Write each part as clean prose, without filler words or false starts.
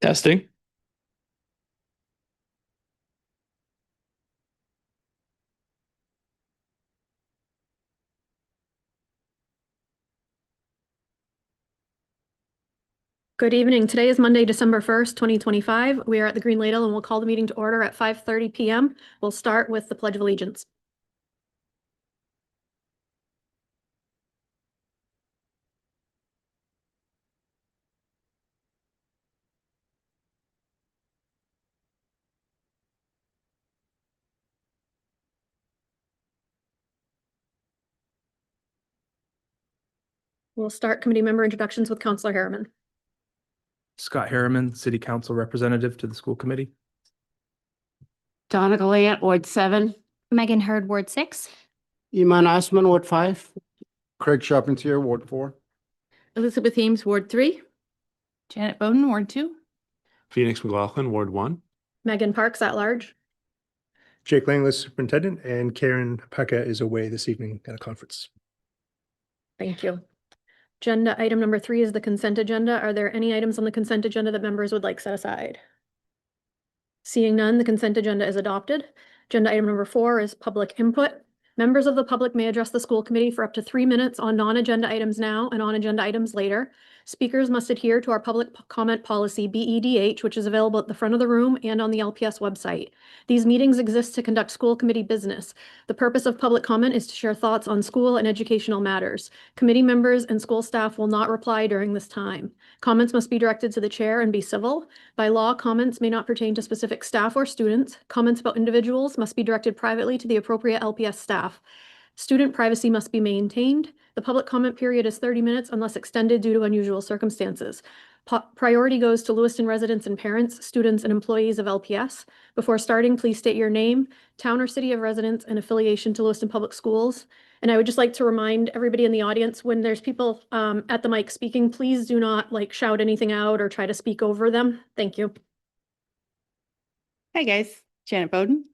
Testing. Good evening. Today is Monday, December 1st, 2025. We are at the Green Ladle and we'll call the meeting to order at 5:30 p.m. We'll start with the Pledge of Allegiance. We'll start committee member introductions with Councillor Harriman. Scott Harriman, City Council Representative to the School Committee. Donna Gallant, Ward 7. Megan Hurd, Ward 6. Iman Asman, Ward 5. Craig Charpentier, Ward 4. Elizabeth Ames, Ward 3. Janet Bowden, Ward 2. Phoenix McLaughlin, Ward 1. Megan Parks at large. Jake Langless, Superintendent, and Karen Pekka is away this evening at a conference. Thank you. Agenda item number 3 is the consent agenda. Are there any items on the consent agenda that members would like set aside? Seeing none, the consent agenda is adopted. Agenda item number 4 is public input. Members of the public may address the school committee for up to 3 minutes on non-agenda items now and on agenda items later. Speakers must adhere to our public comment policy, BEDH, which is available at the front of the room and on the LPS website. These meetings exist to conduct school committee business. The purpose of public comment is to share thoughts on school and educational matters. Committee members and school staff will not reply during this time. Comments must be directed to the chair and be civil. By law, comments may not pertain to specific staff or students. Comments about individuals must be directed privately to the appropriate LPS staff. Student privacy must be maintained. The public comment period is 30 minutes unless extended due to unusual circumstances. Priority goes to Lewiston residents and parents, students, and employees of LPS. Before starting, please state your name, town or city of residence, and affiliation to Lewiston Public Schools. And I would just like to remind everybody in the audience, when there's people at the mic speaking, please do not shout anything out or try to speak over them. Thank you. Hi guys, Janet Bowden.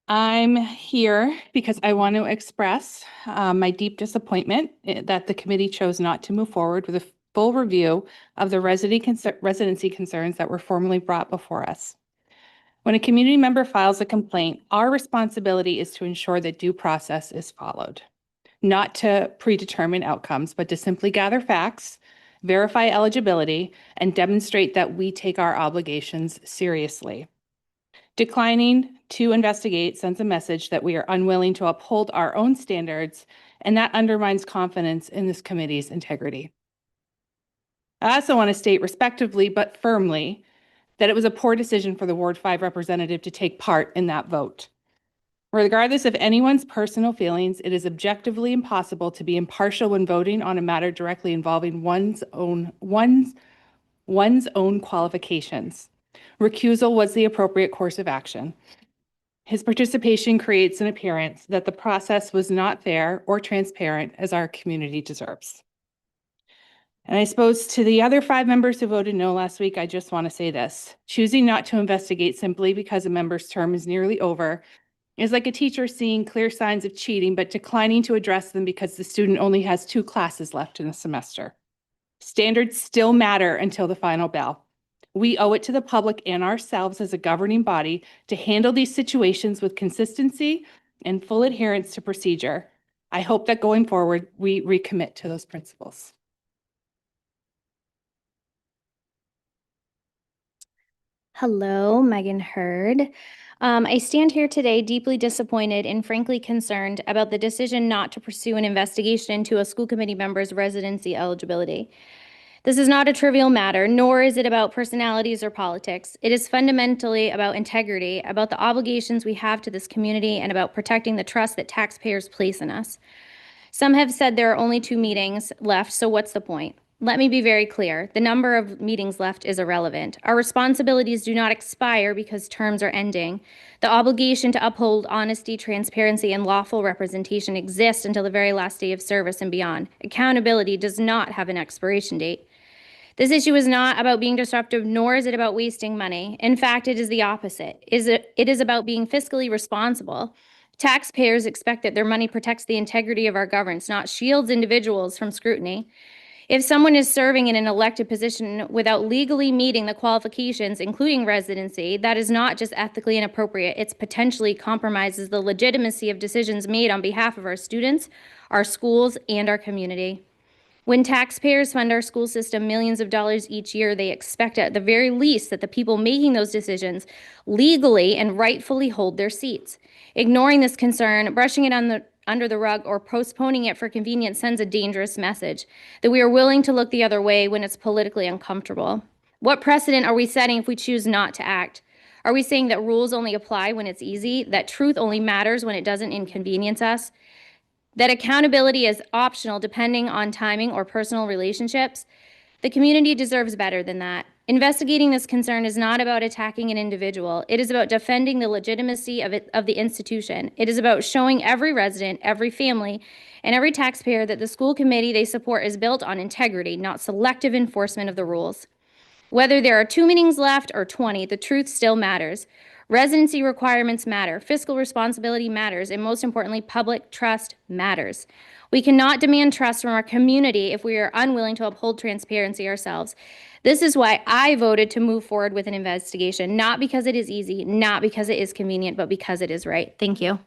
I'm here because I want to express my deep disappointment that the committee chose not to move forward with a full review of the residency concerns that were formally brought before us. When a community member files a complaint, our responsibility is to ensure that due process is followed, not to predetermine outcomes, but to simply gather facts, verify eligibility, and demonstrate that we take our obligations seriously. Declining to investigate sends a message that we are unwilling to uphold our own standards, and that undermines confidence in this committee's integrity. I also want to state respectively but firmly that it was a poor decision for the Ward 5 representative to take part in that vote. Regardless of anyone's personal feelings, it is objectively impossible to be impartial when voting on a matter directly involving one's own qualifications. Recusal was the appropriate course of action. His participation creates an appearance that the process was not fair or transparent as our community deserves. And I suppose to the other 5 members who voted no last week, I just want to say this. Choosing not to investigate simply because a member's term is nearly over is like a teacher seeing clear signs of cheating but declining to address them because the student only has 2 classes left in a semester. Standards still matter until the final bell. We owe it to the public and ourselves as a governing body to handle these situations with consistency and full adherence to procedure. I hope that going forward, we recommit to those principles. Hello, Megan Hurd. I stand here today deeply disappointed and frankly concerned about the decision not to pursue an investigation into a school committee member's residency eligibility. This is not a trivial matter, nor is it about personalities or politics. It is fundamentally about integrity, about the obligations we have to this community, and about protecting the trust that taxpayers place in us. Some have said there are only 2 meetings left, so what's the point? Let me be very clear. The number of meetings left is irrelevant. Our responsibilities do not expire because terms are ending. The obligation to uphold honesty, transparency, and lawful representation exists until the very last day of service and beyond. Accountability does not have an expiration date. This issue is not about being disruptive, nor is it about wasting money. In fact, it is the opposite. It is about being fiscally responsible. Taxpayers expect that their money protects the integrity of our governance, not shields individuals from scrutiny. If someone is serving in an elected position without legally meeting the qualifications, including residency, that is not just ethically inappropriate, it potentially compromises the legitimacy of decisions made on behalf of our students, our schools, and our community. When taxpayers fund our school system millions of dollars each year, they expect at the very least that the people making those decisions legally and rightfully hold their seats. Ignoring this concern, brushing it under the rug, or postponing it for convenience sends a dangerous message that we are willing to look the other way when it's politically uncomfortable. What precedent are we setting if we choose not to act? Are we saying that rules only apply when it's easy, that truth only matters when it doesn't inconvenience us? That accountability is optional depending on timing or personal relationships? The community deserves better than that. Investigating this concern is not about attacking an individual. It is about defending the legitimacy of the institution. It is about showing every resident, every family, and every taxpayer that the school committee they support is built on integrity, not selective enforcement of the rules. Whether there are 2 meetings left or 20, the truth still matters. Residency requirements matter, fiscal responsibility matters, and most importantly, public trust matters. We cannot demand trust from our community if we are unwilling to uphold transparency ourselves. This is why I voted to move forward with an investigation, not because it is easy, not because it is convenient, but because it is right. Thank you.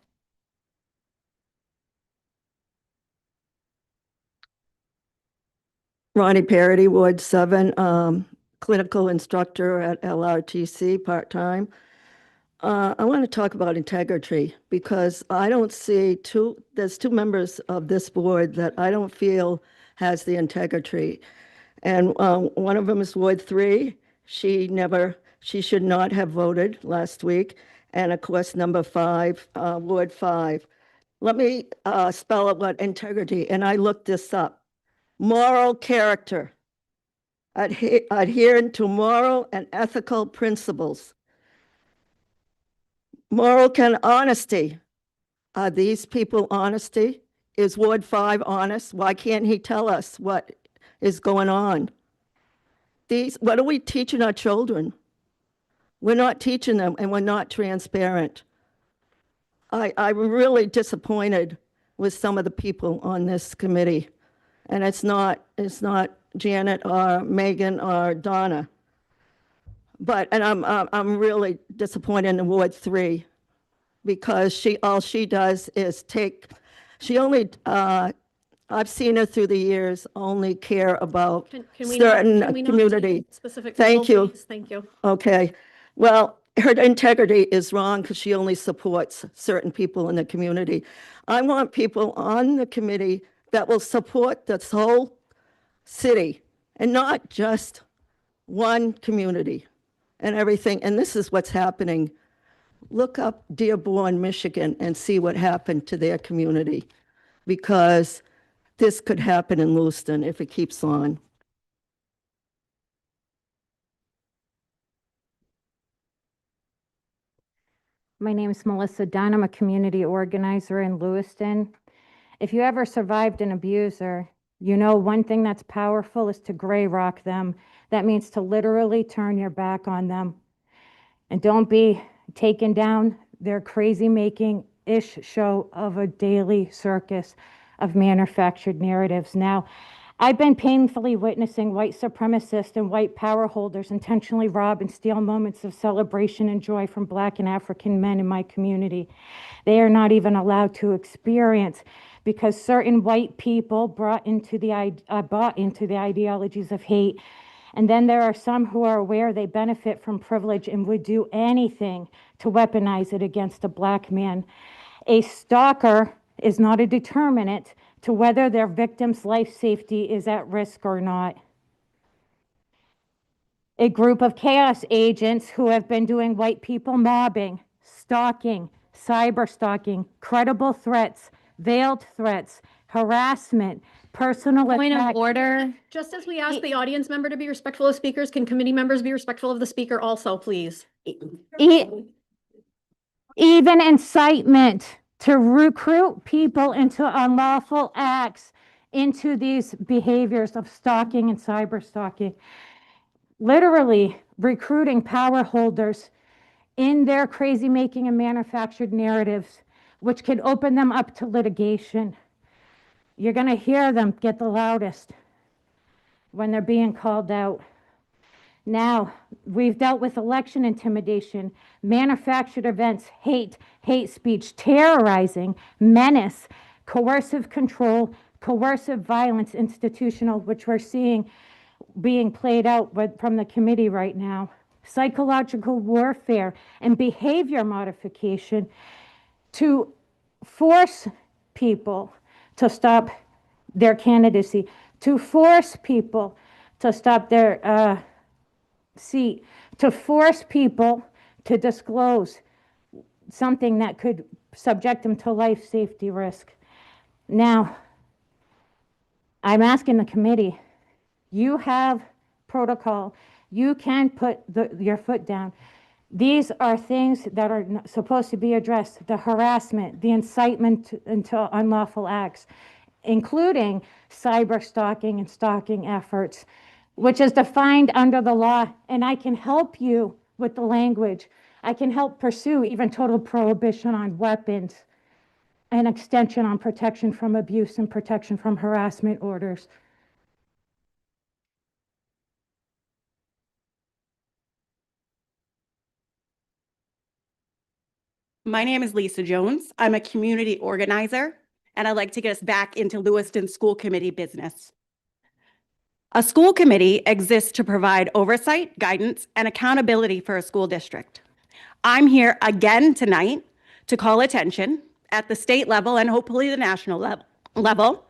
Ronnie Parity, Ward 7, clinical instructor at LRTC, part-time. I want to talk about integrity because I don't see there's 2 members of this board that I don't feel has the integrity. And one of them is Ward 3. She should not have voted last week. And of course, number 5, Ward 5. Let me spell out what integrity, and I looked this up. Moral character, adhering to moral and ethical principles. Moral and honesty. Are these people honesty? Is Ward 5 honest? Why can't he tell us what is going on? What are we teaching our children? We're not teaching them, and we're not transparent. I'm really disappointed with some of the people on this committee. And it's not Janet or Megan or Donna. And I'm really disappointed in Ward 3 because all she does is I've seen her through the years only care about Can we certain not community. take specific Thank people, you. please? Thank you. Okay. Well, her integrity is wrong because she only supports certain people in the community. I want people on the committee that will support this whole city and not just one community and everything. And this is what's happening. Look up Dearborn, Michigan, and see what happened to their community, because this could happen in Lewiston if it keeps on. My name is Melissa Dunn. I'm a community organizer in Lewiston. If you ever survived an abuser, you know one thing that's powerful is to gray rock them. That means to literally turn your back on them. And don't be taken down their crazy-making-ish show of a daily circus of manufactured narratives. Now, I've been painfully witnessing white supremacists and white power holders intentionally rob and steal moments of celebration and joy from Black and African men in my community. They are not even allowed to experience because certain white people bought into the ideologies of hate. And then there are some who are aware they benefit from privilege and would do anything to weaponize it against a Black man. A stalker is not a determinant to whether their victim's life safety is at risk or not. A group of chaos agents who have been doing white people mobbing, stalking, cyber stalking, credible threats, veiled threats, harassment, personal Point of attack. order. Just as we ask the audience member to be respectful of speakers, can committee members be respectful of the speaker also, please? Even incitement to recruit people into unlawful acts, into these behaviors of stalking and cyber stalking. Literally recruiting power holders in their crazy making and manufactured narratives, which can open them up to litigation. You're going to hear them get the loudest. when they're being called out. Now, we've dealt with election intimidation, manufactured events, hate speech, terrorizing, menace, coercive control, coercive violence, institutional, which we're seeing being played out from the committee right now, psychological warfare, and behavior modification to force people to stop their candidacy, to force people to stop their seat, to force people to disclose something that could subject them to life safety risk. Now, I'm asking the committee, you have protocol, you can put your foot down. These are things that are supposed to be addressed, the harassment, the incitement into unlawful acts, including cyber stalking and stalking efforts, which is defined under the law. And I can help you with the language. I can help pursue even total prohibition on weapons and extension on protection from abuse and protection from harassment orders. My name is Lisa Jones. I'm a community organizer, and I'd like to get us back into Lewiston School Committee business. A school committee exists to provide oversight, guidance, and accountability for a school district. I'm here again tonight to call attention at the state level and hopefully the national level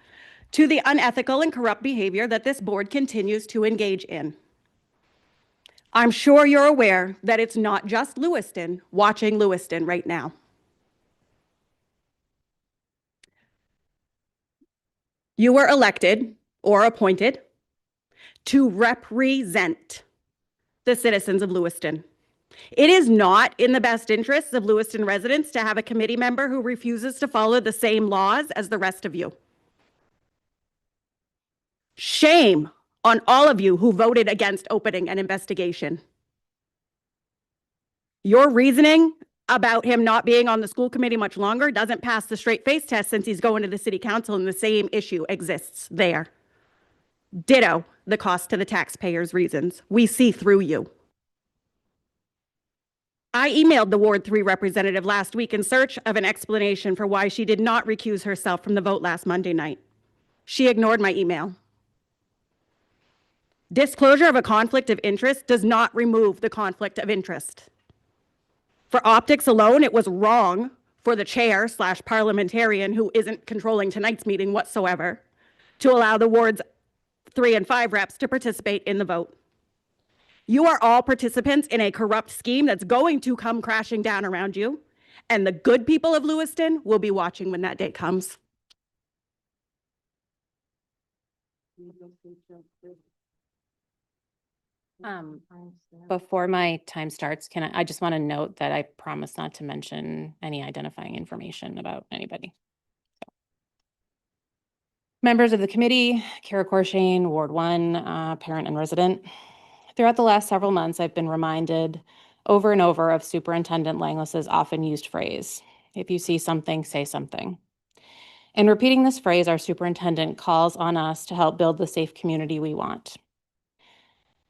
to the unethical and corrupt behavior that this board continues to engage in. I'm sure you're aware that it's not just Lewiston watching Lewiston right now. You were elected or appointed to represent the citizens of Lewiston. It is not in the best interests of Lewiston residents to have a committee member who refuses to follow the same laws as the rest of you. Shame on all of you who voted against opening an investigation. Your reasoning about him not being on the school committee much longer doesn't pass the straight face test since he's going to the city council and the same issue exists there. Ditto the cost to the taxpayers reasons. We see through you. I emailed the Ward 3 representative last week in search of an explanation for why she did not recuse herself from the vote last Monday night. She ignored my email. Disclosure of a conflict of interest does not remove the conflict of interest. For optics alone, it was wrong for the chair/parliamentarian who isn't controlling tonight's meeting whatsoever to allow the Wards 3 and 5 reps to participate in the vote. You are all participants in a corrupt scheme that's going to come crashing down around you, and the good people of Lewiston will be watching when that day comes. Before my time starts, I just want to note that I promise not to mention any identifying information about anybody. So. Members of the committee, Kara Corshane, Ward 1, parent and resident. Throughout the last several months, I've been reminded over and over of Superintendent Langless's often used phrase, if you see something, say something. In repeating this phrase, our superintendent calls on us to help build the safe community we want.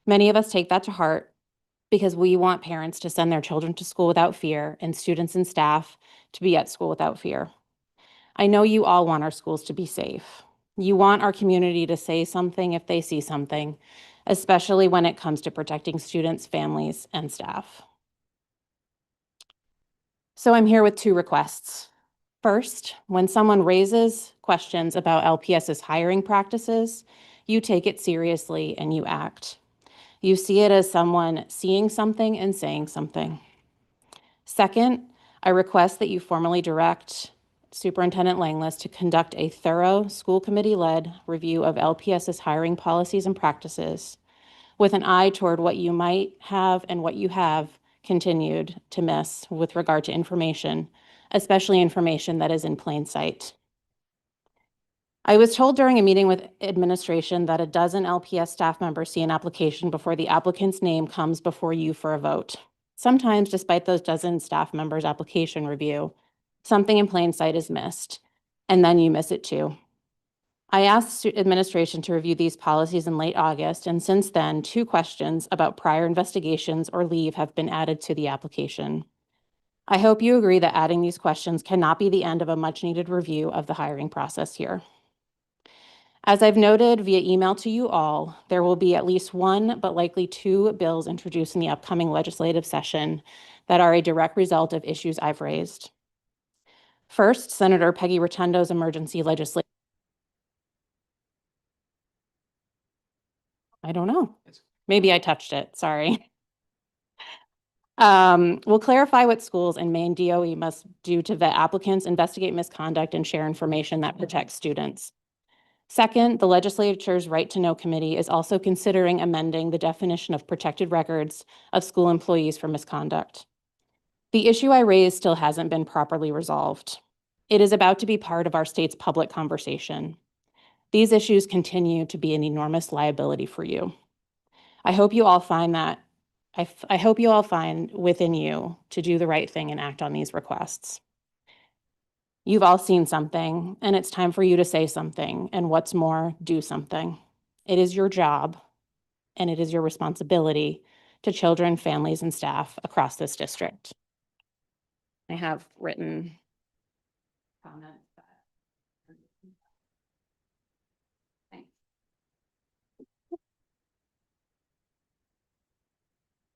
Many of us take that to heart because we want parents to send their children to school without fear and students and staff to be at school without fear. I know you all want our schools to be safe. You want our community to say something if they see something, especially when it comes to protecting students, families, and staff. So I'm here with 2 requests. First, when someone raises questions about LPS's hiring practices, you take it seriously and you act. You see it as someone seeing something and saying something. Second, I request that you formally direct Superintendent Langless to conduct a thorough school committee-led review of LPS's hiring policies and practices with an eye toward what you might have and what you have continued to miss with regard to information, especially information that is in plain sight. I was told during a meeting with administration that a dozen LPS staff members see an application before the applicant's name comes before you for a vote. Sometimes, despite those dozen staff members' application review, something in plain sight is missed, and then you miss it too. I asked administration to review these policies in late August, and since then, 2 questions about prior investigations or leave have been added to the application. I hope you agree that adding these questions cannot be the end of a much-needed review of the hiring process here. As I've noted via email to you all, there will be at least 1, but likely 2 bills introduced in the upcoming legislative session that are a direct result of issues I've raised. First, Senator Peggy Rotundo's emergency legislation. I don't know. Maybe I touched it, sorry. We'll clarify what schools and Maine DOE must do to vet applicants, investigate misconduct, and share information that protects students. Second, the legislature's Right to Know Committee is also considering amending the definition of protected records of school employees for misconduct. The issue I raised still hasn't been properly resolved. It is about to be part of our state's public conversation. These issues continue to be an enormous liability for you. I hope you all find within you to do the right thing and act on these requests. You've all seen something, and it's time for you to say something, and what's more, do something. It is your job, and it is your responsibility to children, families, and staff across this district. I have written comments.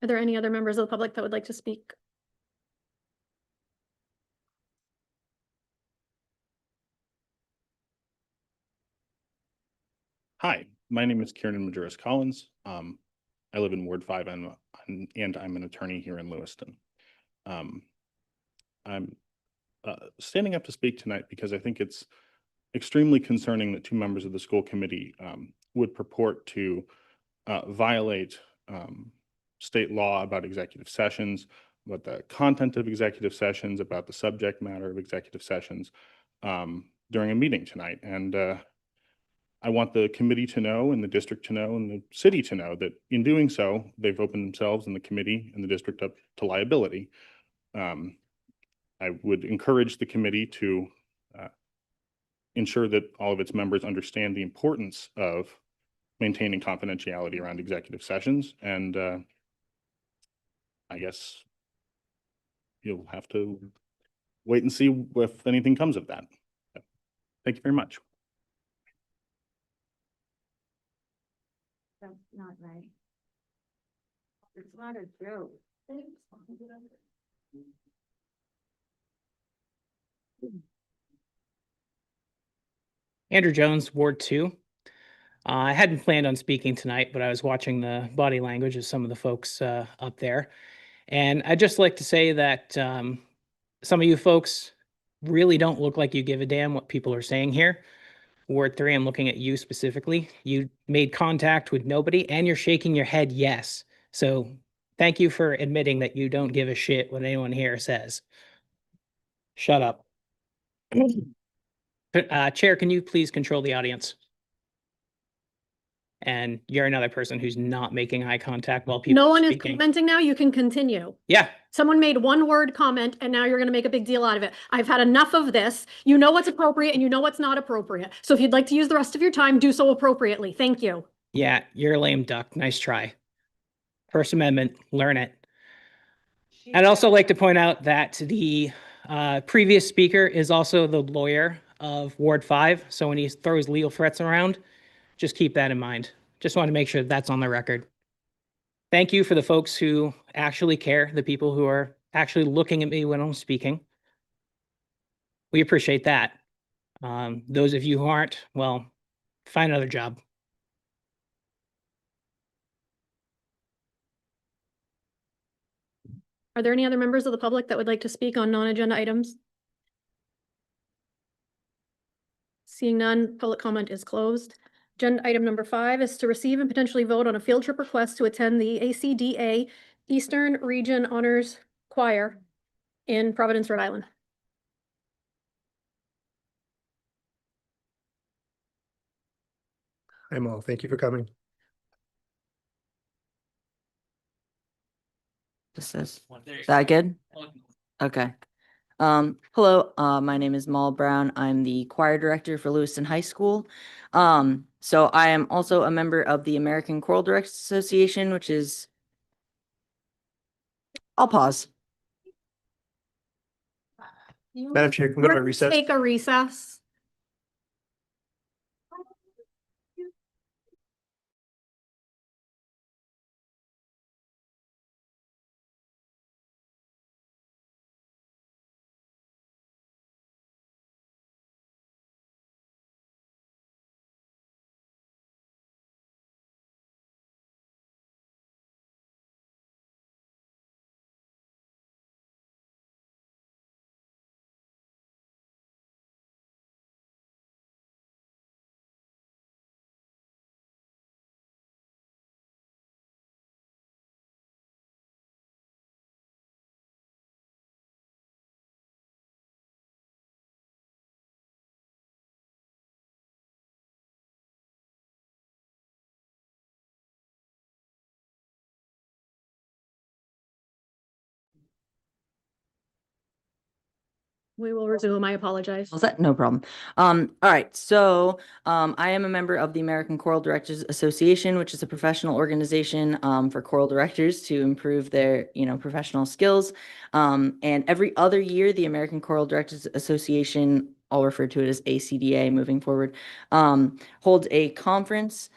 Are there any other members of the public that would like to speak? Hi, my name is Kieran Majoris Collins. I live in Ward 5 and I'm an attorney here in Lewiston. I'm standing up to speak tonight because I think it's extremely concerning that 2 members of the school committee would purport to violate state law about executive sessions, about the content of executive sessions, about the subject matter of executive sessions during a meeting tonight. And I want the committee to know, and the district to know, and the city to know that in doing so, they've opened themselves and the committee and the district up to liability. I would encourage the committee to ensure that all of its members understand the importance of maintaining confidentiality around executive sessions. And I guess you'll have to wait and see if anything comes of that. Thank you very much. That's not right. It's not a joke. Andrew Jones, Ward 2. I hadn't planned on speaking tonight, but I was watching the body language of some of the folks up there. And I'd just like to say that some of you folks really don't look like you give a damn what people are saying here. Ward 3, I'm looking at you specifically. You made contact with nobody and you're shaking your head yes. So thank you for admitting that you don't give a shit what anyone here says. Shut up. Chair, can you please control the audience? And you're another person who's not making eye contact while people No are one is speaking. commenting now. You can continue. Yeah, Someone made one word comment and now you're going to make a big deal out of it. I've had enough of this. You know what's appropriate and you know what's not appropriate. So if you'd like to use the rest of your time, do so appropriately. Thank you. yeah, you're a lame duck. Nice try. First Amendment, learn it. I'd also like to point out that the previous speaker is also the lawyer of Ward 5. So when he throws legal threats around, just keep that in mind. Just want to make sure that's on the record. Thank you for the folks who actually care, the people who are actually looking at me when I'm speaking. We appreciate that. Those of you who aren't, well, find another job. Are there any other members of the public that would like to speak on non-agenda items? Seeing none, public comment is closed. Agenda item number 5 is to receive and potentially vote on a field trip request to attend the ACDA Eastern Region Honors Choir in Providence, Rhode Island. I'm all, thank you for coming. Is that good? Okay. Hello, my name is Mal Brown. I'm the choir director for Lewiston High School. So I am also a member of the American Choral Directors Association, which is, I'll pause. Madam Chair, can we go to recess? Take a recess. We will resume. I apologize. Was that no problem? All right. So, I am a member of the American Choral Directors Association, which is a professional organization, for choral directors to improve their, professional skills. And every other year, the American Choral Directors Association, I'll refer to it as ACDA moving forward, holds a conference,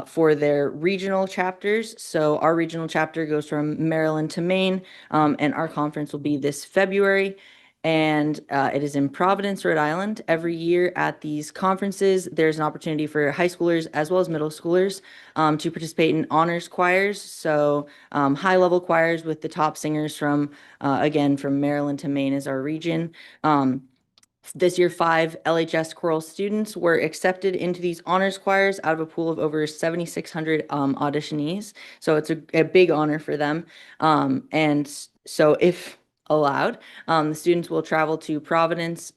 for their regional chapters. So our regional chapter goes from Maryland to Maine, and our conference will be this February. And it is in Providence, Rhode Island. Every year at these conferences, there's an opportunity for high schoolers as well as middle schoolers to participate in honors choirs. So high-level choirs with the top singers from, again, from Maryland to Maine is our region. This year, 5 LHS choral students were accepted into these honors choirs out of a pool of over 7,600 auditionees. So it's a big honor for them. So if allowed, the students will travel to Providence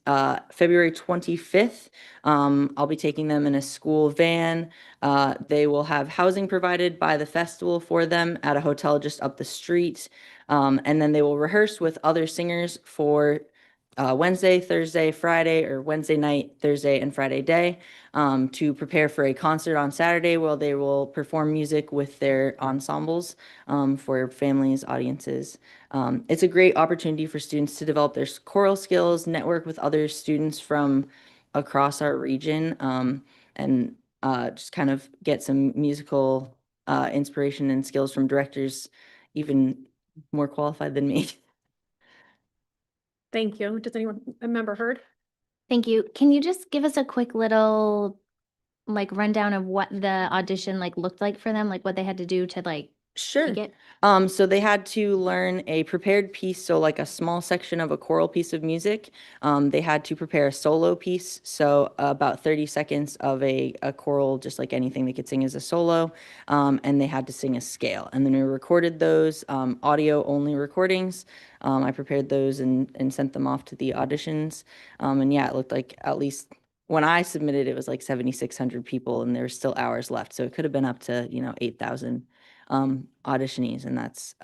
February 25th. I'll be taking them in a school van. They will have housing provided by the festival for them at a hotel just up the street. And then they will rehearse with other singers for Wednesday, Thursday, Friday, or Wednesday night, Thursday, and Friday day, to prepare for a concert on Saturday where they will perform music with their ensembles for families, audiences. It's a great opportunity for students to develop their choral skills, network with other students from across our region, and just kind of get some musical inspiration and skills from directors even more qualified than me. Thank you. Does anyone, a member heard? Thank you. Can you just give us a quick little rundown of what the audition looked like for them, like what they had to do to Sure. take it? So they had to learn a prepared piece, so like a small section of a choral piece of music. They had to prepare a solo piece, so about 30 seconds of a choral, just like anything they could sing as a solo. And they had to sing a scale. And then we recorded those audio-only recordings. I prepared those and sent them off to the auditions. And yeah, it looked like at least when I submitted, it was like 7,600 people, and there were still hours left. So it could have been up to 8,000 auditionees, and that's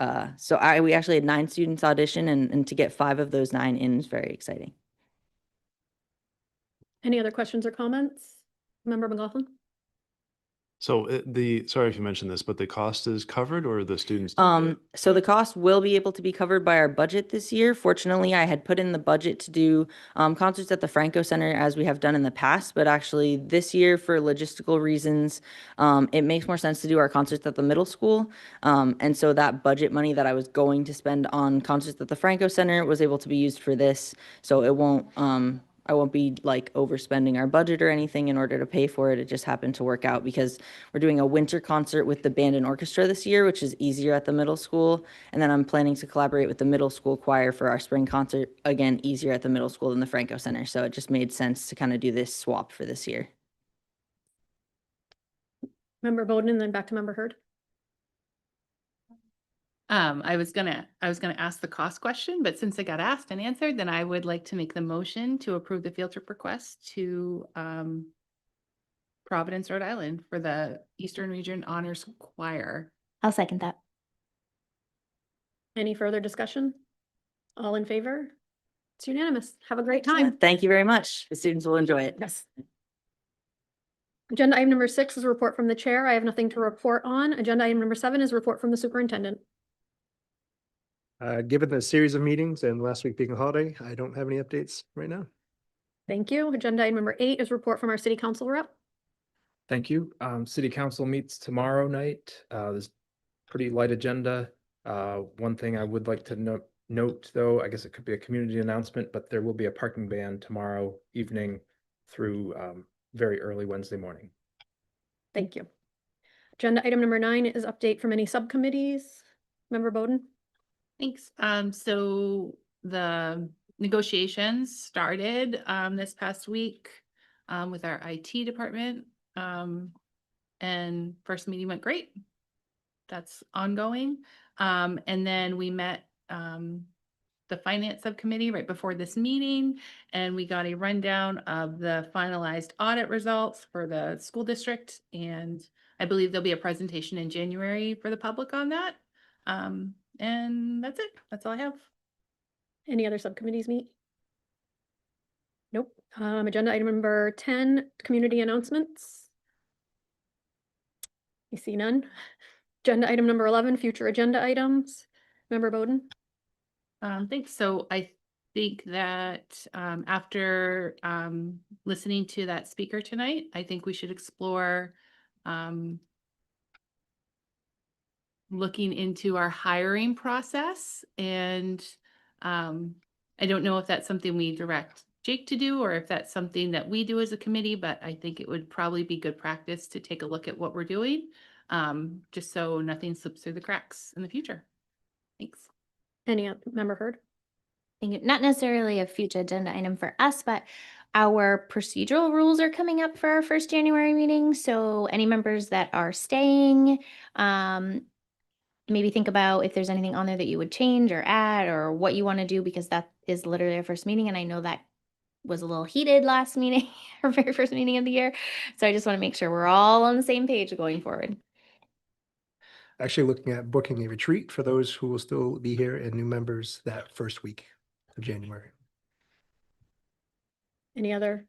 we actually had 9 students audition, and to get 5 of those 9 in is very exciting. Any other questions or comments? Member McLaughlin? So sorry if you mentioned this, but the cost is covered or the students? So the cost will be able to be covered by our budget this year. Fortunately, I had put in the budget to do concerts at the Franco Center as we have done in the past, but actually this year for logistical reasons, it makes more sense to do our concerts at the middle school. And so that budget money that I was going to spend on concerts at the Franco Center was able to be used for this. So it won't, I won't be overspending our budget or anything in order to pay for it. It just happened to work out because we're doing a winter concert with the band and orchestra this year, which is easier at the middle school. And then I'm planning to collaborate with the middle school choir for our spring concert, again, easier at the middle school than the Franco Center. So it just made sense to kind of do this swap for this year. Member Bowden, and then back to Member Hurd. I was gonna ask the cost question, but since it got asked and answered, then I would like to make the motion to approve the field trip request to Providence, Rhode Island for the Eastern Region Honors Choir. I'll second that. Any further discussion? All in favor? It's unanimous. Have a great time. Thank you very much. The students will enjoy it. Yes. Agenda item number 6 is a report from the chair. I have nothing to report on. Agenda item number 7 is a report from the superintendent. Given the series of meetings and last week being a holiday, I don't have any updates right now. Thank you. Agenda item number 8 is a report from our city council rep. Thank you. City council meets tomorrow night. There's pretty light agenda. One thing I would like to note though, I guess it could be a community announcement, but there will be a parking ban tomorrow evening through very early Wednesday morning. Thank you. Agenda item number 9 is update from any subcommittees. Member Bowden? Thanks. So the negotiations started this past week with our IT department. And first meeting went great. That's ongoing. And then we met the finance subcommittee right before this meeting, and we got a rundown of the finalized audit results for the school district. And I believe there'll be a presentation in January for the public on that. And that's it. That's all I have. Any other subcommittees meet? Nope. Agenda item number 10, community announcements. You see none. Agenda item number 11, future agenda items. Member Bowden? Thanks. So I think that after listening to that speaker tonight, I think we should explore looking into our hiring process. And I don't know if that's something we direct Jake to do, or if that's something that we do as a committee, but I think it would probably be good practice to take a look at what we're doing, just so nothing slips through the cracks in the future. Thanks. Any member heard? Not necessarily a future agenda item for us, but our procedural rules are coming up for our first January meeting. So any members that are staying, maybe think about if there's anything on there that you would change or add or what you want to do, because that is literally our first meeting. And I know that was a little heated last meeting, our very first meeting of the year. So I just want to make sure we're all on the same page going forward. Actually looking at booking a retreat for those who will still be here and new members that first week of January. Any other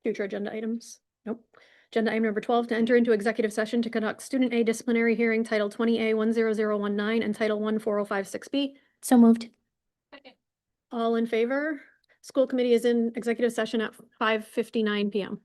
future agenda items? Nope. Agenda item number 12, to enter into executive session to conduct student A disciplinary hearing, Title 20A 10019 and Title 14056B. So moved. All in favor? School committee is in executive session at 5:59 PM.